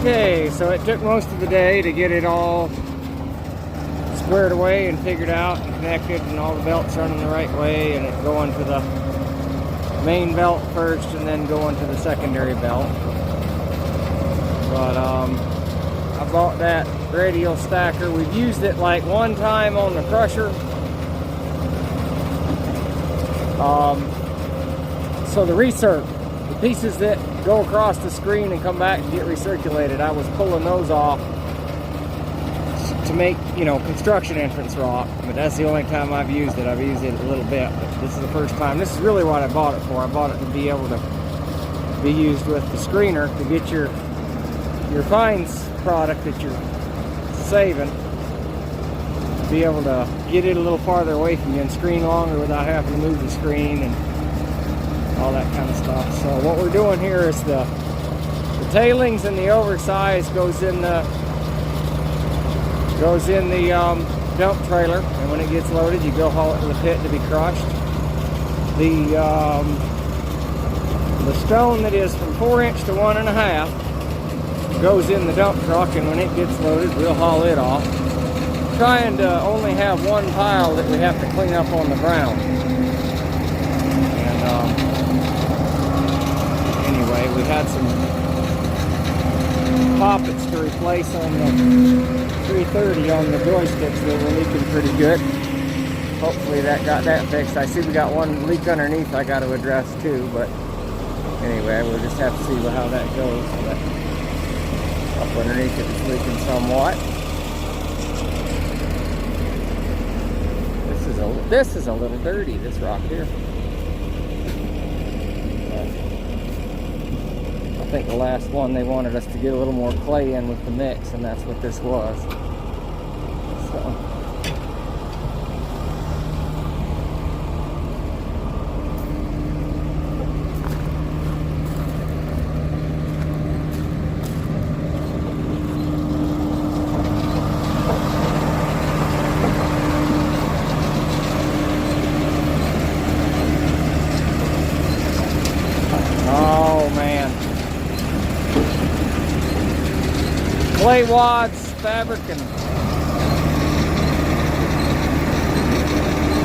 Okay, so it took most of the day to get it all squared away and figured out and connected, and all the belts running the right way, and it going to the main belt first and then going to the secondary belt. But I bought that radial stacker. We've used it like one time on the crusher. So the recirc, the pieces that go across the screen and come back and get recirculated, I was pulling those off to make, you know, construction entrance rock. But that's the only time I've used it. I've used it a little bit, but this is the first time. This is really what I bought it for. I bought it to be able to be used with the screener to get your fines product that you're saving, to be able to get it a little farther away from you and screen longer without having to move the screen and all that kind of stuff. So what we're doing here is the tailings and the oversize goes in the dump trailer, and when it gets loaded, you go haul it to the pit to be crushed. The stone that is from 4 inch to 1.5 goes in the dump truck, and when it gets loaded, we'll haul it off. Trying to only have one pile that we have to clean up on the ground. And anyway, we had some poppets to replace on the 330 on the joysticks that were leaking pretty good. Hopefully that got that fixed. I see we got one leak underneath I got to address too, but anyway, we'll just have to see how that goes. But up underneath it is leaking somewhat. This is a little dirty, this rock here. I think the last one they wanted us to get a little more clay in with the mix, and that's what this was. So clay wads, fabric, and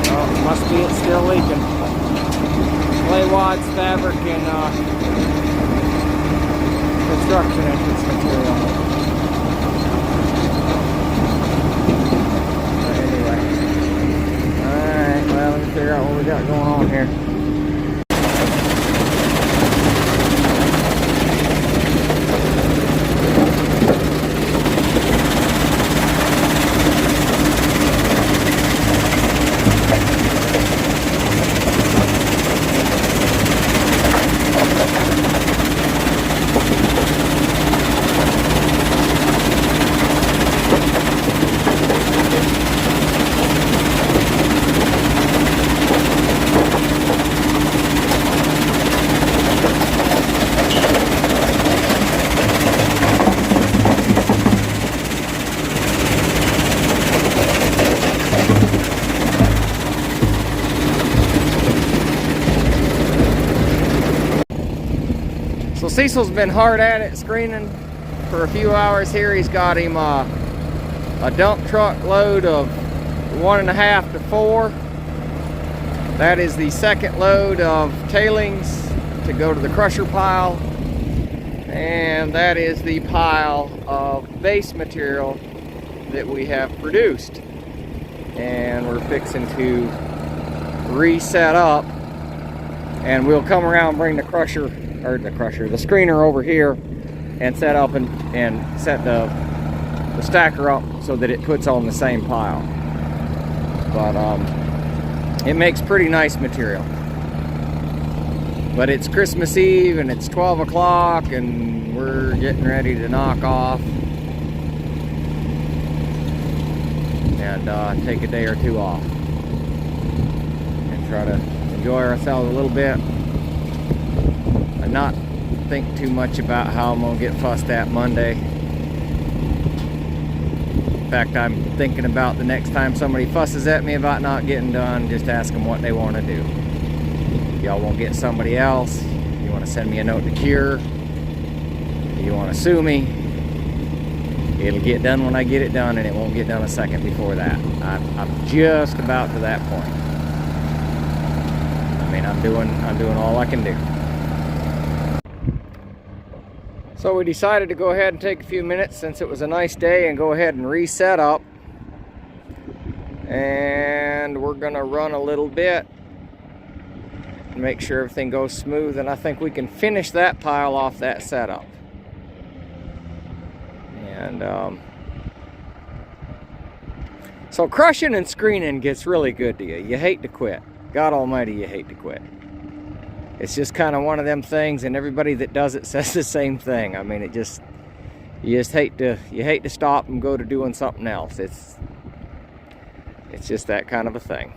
oh, must be it's still leaking. Clay wads, fabric, and construction entrance material. But anyway, all right. Well, let me figure out what we got going on here. So Cecil's been hard at it screening for a few hours here. He's got him a dump truck load of 1.5 to 4. That is the second load of tailings to go to the crusher pile. And that is the pile of base material that we have produced. And we're fixing to reset up, and we'll come around and bring the screener over here and set up and set the stacker up so that it puts on the same pile. But it makes pretty nice material. But it's Christmas Eve and it's 12 o'clock and we're getting ready to knock off and take a day or two off and try to enjoy ourselves a little bit and not think too much about how I'm gonna get fussed at Monday. In fact, I'm thinking about the next time somebody fusses at me about not getting done, just ask them what they want to do. Y'all won't get somebody else? You want to send me a note to cure? You want to sue me? It'll get done when I get it done, and it won't get done a second before that. I'm just about to that point. I mean, I'm doing all I can do. So we decided to go ahead and take a few minutes since it was a nice day and go ahead and reset up. And we're gonna run a little bit and make sure everything goes smooth, and I think we can finish that pile off that setup. And so crushing and screening gets really good to you. You hate to quit. God almighty, you hate to quit. It's just kind of one of them things, and everybody that does it says the same thing. I mean, you just hate to stop and go to doing something else. It's just that kind of a thing.